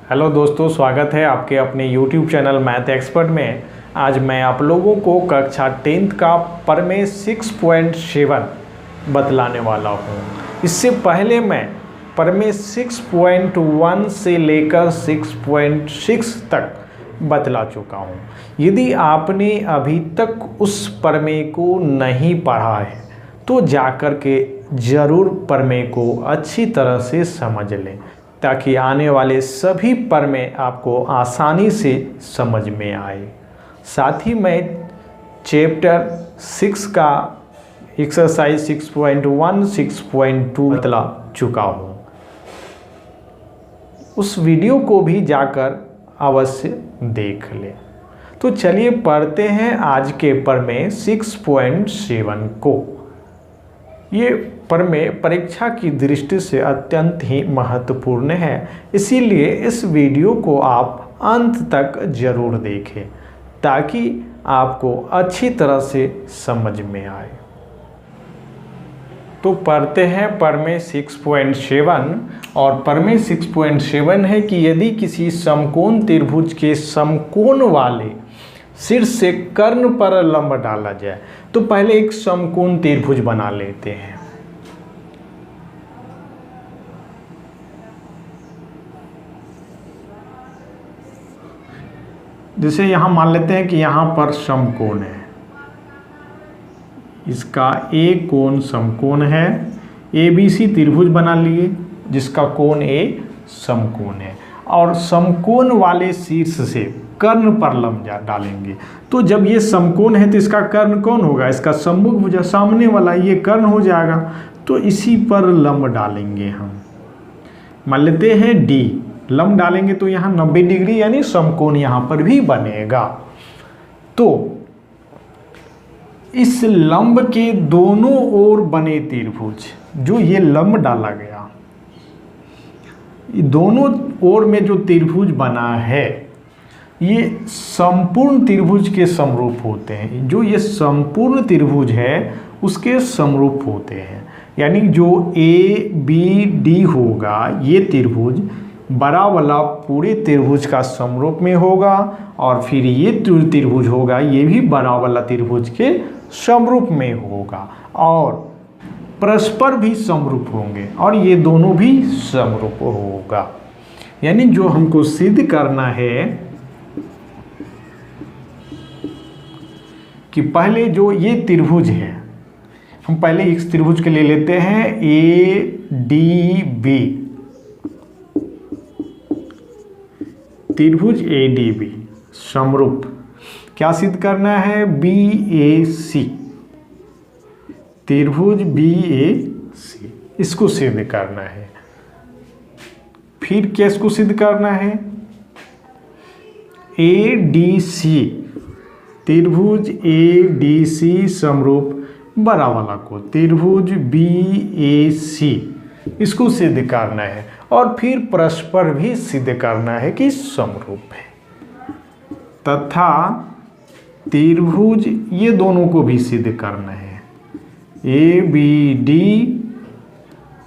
Hello दोस्तों, स्वागत है आपके अपने YouTube चैनल मैथ एक्सपर्ट में। आज मैं आप लोगों को कक्षा 10th का प्रमेय 6.7 बतलाने वाला हूँ। इससे पहले मैं प्रमेय 6.1 से लेकर 6.6 तक बतला चुका हूँ। यदि आपने अभी तक उस प्रमेय को नहीं पढ़ा है तो जाकर के ज़रूर प्रमेय को अच्छी तरह से समझ लें, ताकि आने वाले सभी प्रमेय आपको आसानी से समझ में आए। साथ ही मैं चैप्टर 6 का एक्सरसाइज 6.1, 6.2 बतला चुका हूँ। उस वीडियो को भी जाकर अवश्य देख लें। तो चलिए पढ़ते हैं आज के प्रमेय 6.7 को। ये प्रमेय परीक्षा की दृष्टि से अत्यंत ही महत्वपूर्ण है, इसीलिए इस वीडियो को आप अंत तक जरूर देखें ताकि आपको अच्छी तरह से समझ में आए। तो पढ़ते हैं प्रमेय 6.7। और प्रमेय 6.7 है कि यदि किसी समकोण त्रिभुज के समकोण वाले शीर्ष से कर्ण पर लंब डाला जाए, तो पहले एक समकोण त्रिभुज बना लेते हैं। जैसे यहां मान लेते हैं कि यहां पर समकोण है, इसका ए कोण समकोण है। ABC त्रिभुज बना लिए जिसका कोण A समकोण है, और समकोण वाले शीर्ष से कर्ण पर लंब डालेंगे। तो जब ये समकोण है तो इसका कर्ण कौन होगा? इसका सम्मुख भुजा सामने वाला ये कर्ण हो जाएगा। तो इसी पर लंब डालेंगे हम। मान लेते हैं D, लंब डालेंगे तो यहाँ 90 डिग्री यानी समकोण यहाँ पर भी बनेगा। तो इस लंब के दोनों ओर बने त्रिभुज, जो ये लंब डाला गया, दोनों ओर में जो त्रिभुज बना है ये संपूर्ण त्रिभुज के समरूप होते हैं। जो ये संपूर्ण त्रिभुज है उसके समरूप होते हैं, यानी जो ABD होगा ये त्रिभुज बड़ा वाला पूरे त्रिभुज का समरूप में होगा, और फिर ये त्रिभुज होगा ये भी बड़ा वाला त्रिभुज के समरूप में होगा, और परस्पर भी समरूप होंगे, और ये दोनों भी समरूप होगा। यानी जो हमको सिद्ध करना है कि पहले जो ये त्रिभुज है, हम पहले इस त्रिभुज के ले लेते हैं ADB, त्रिभुज ADB समरूप। क्या सिद्ध करना है? BAC, त्रिभुज BAC, इसको सिद्ध करना है। फिर क्या इसको सिद्ध करना है? ADC, त्रिभुज ADC समरूप बड़ा वाला को, त्रिभुज BAC, इसको सिद्ध करना है। और फिर परस्पर भी सिद्ध करना है कि समरूप है, तथा त्रिभुज ये दोनों को भी सिद्ध करना है। ABD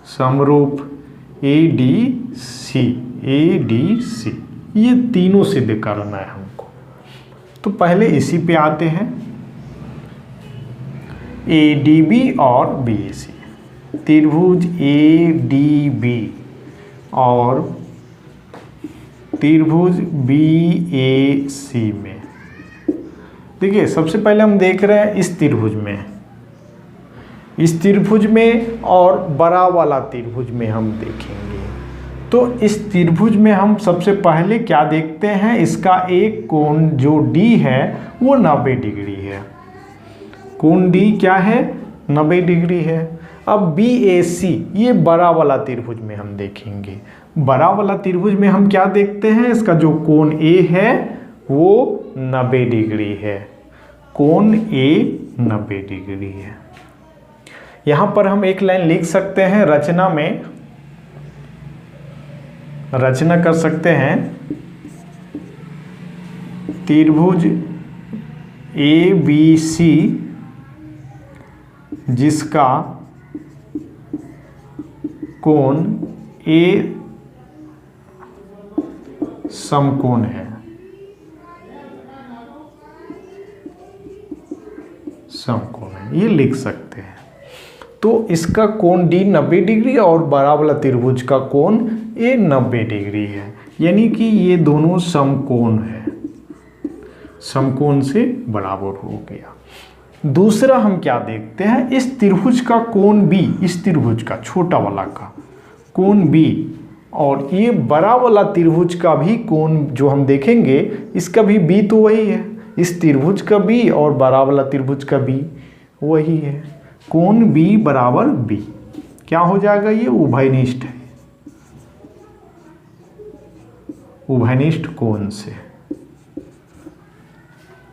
समरूप ADC, ये तीनों सिद्ध करना है हमको। तो पहले इसी पे आते हैं, ADB और BAC, त्रिभुज ADB और त्रिभुज BAC में। देखिए सबसे पहले हम देख रहे हैं इस त्रिभुज में और बड़ा वाला त्रिभुज में हम देखेंगे। तो इस त्रिभुज में हम सबसे पहले क्या देखते हैं? इसका एक कोण जो D है वो 90 डिग्री है। कोण D क्या है? 90 डिग्री है। अब BAC ये बड़ा वाला त्रिभुज में हम देखेंगे। बड़ा वाला त्रिभुज में हम क्या देखते हैं? इसका जो कोण A है वो 90 डिग्री है। कोण A 90 डिग्री है। यहाँ पर हम एक लाइन लिख सकते हैं, रचना में रचना कर सकते हैं। त्रिभुज ABC जिसका कोण A समकोण है, समकोण है, ये लिख सकते हैं। तो इसका कोण डी 90 डिग्री और बड़ा वाला त्रिभुज का कोण ए 90 डिग्री है, यानी कि ये दोनों समकोण है, समकोण से बराबर हो गया। दूसरा हम क्या देखते हैं, इस त्रिभुज का कोण बी, इस त्रिभुज का छोटा वाला का कोण बी और ये बड़ा वाला त्रिभुज का भी कोण जो हम देखेंगे, इसका भी बी तो वही है, इस त्रिभुज का बी और बड़ा वाला त्रिभुज का बी वही है। कोण बी बराबर बी क्या हो जाएगा, ये उभयनिष्ठ है, उभयनिष्ठ कोण से।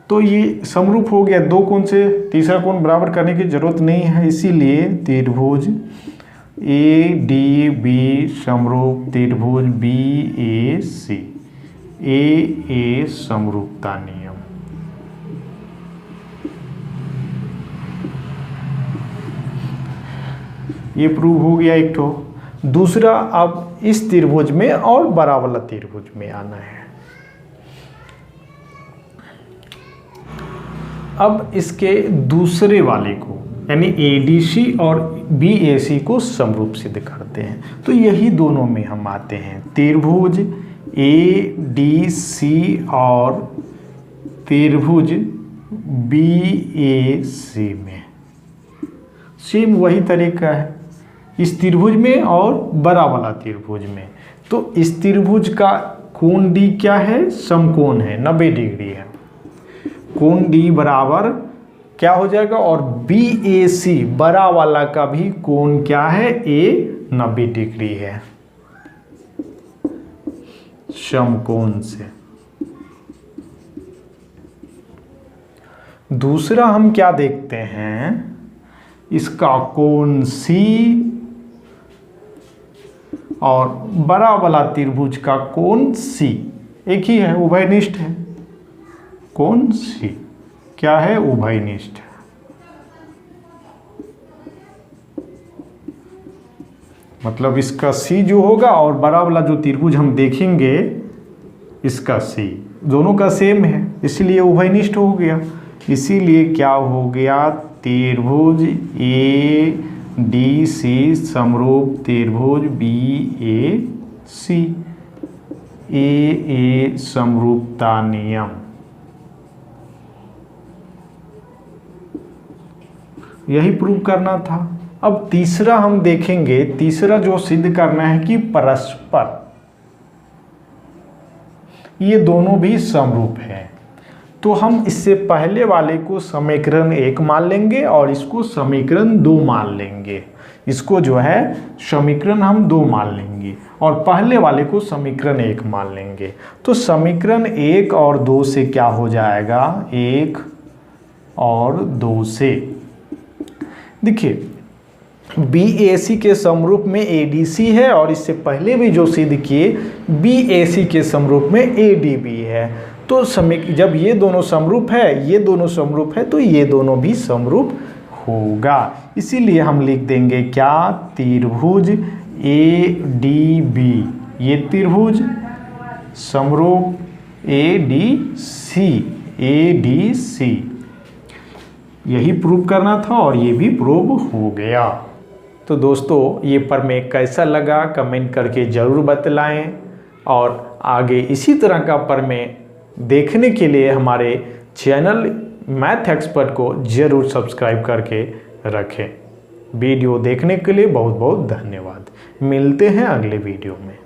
तो ये समरूप हो गया, दो कोण से तीसरा कोण बराबर करने की जरूरत नहीं है, इसीलिए त्रिभुज ए डी बी समरूप त्रिभुज बी ए सी, ए समरूपता नियम। ये प्रूव हो गया एक ठो। दूसरा, अब इस त्रिभुज में और बड़ा वाला त्रिभुज में आना है। अब इसके दूसरे वाले को यानी ADC और BAC को समरूप सिद्ध करते हैं। तो यही दोनों में हम आते हैं, त्रिभुज ADC और त्रिभुज BAC में सेम वही तरीका है, इस त्रिभुज में और बड़ा वाला त्रिभुज में। तो इस त्रिभुज का कोण डी क्या है, समकोण है, 90 डिग्री है। कोण डी बराबर क्या हो जाएगा, और BAC बड़ा वाला का भी कोण क्या है, ए 90 डिग्री है समकोण से। दूसरा हम क्या देखते हैं, इसका कोण C और बड़ा वाला त्रिभुज का कोण C एक ही है, उभयनिष्ठ है। कोण C क्या है, उभयनिष्ठ है। मतलब इसका C जो होगा और बड़ा वाला जो त्रिभुज हम देखेंगे इसका C दोनों का सेम है, इसीलिए उभयनिष्ठ हो गया। इसीलिए क्या हो गया, त्रिभुज ADC समरूप त्रिभुज BAC, ए समरूपता नियम। यही प्रूव करना था। अब तीसरा हम देखेंगे, तीसरा जो सिद्ध करना है कि परस्पर ये दोनों भी समरूप हैं। तो हम इससे पहले वाले को समीकरण 1 मान लेंगे और इसको समीकरण 2 मान लेंगे। इसको जो है समीकरण हम 2 मान लेंगे और पहले वाले को समीकरण 1 मान लेंगे। तो समीकरण 1 और 2 से क्या हो जाएगा, 1 और 2 से देखिए BAC के समरूप में ADC है और इससे पहले भी जो सिद्ध किए BAC के समरूप में ADB है। तो जब ये दोनों समरूप है, ये दोनों समरूप है, तो ये दोनों भी समरूप होगा। इसीलिए हम लिख देंगे क्या, त्रिभुज ADB, ये त्रिभुज समरूप ADC यही प्रूव करना था और ये भी प्रूव हो गया। तो दोस्तों ये प्रमेय कैसा लगा कमेंट करके ज़रूर बतलाएं और आगे इसी तरह का प्रमेय देखने के लिए हमारे चैनल मैथ एक्सपर्ट को ज़रूर सब्सक्राइब करके रखें। वीडियो देखने के लिए बहुत बहुत धन्यवाद। मिलते हैं अगले वीडियो में।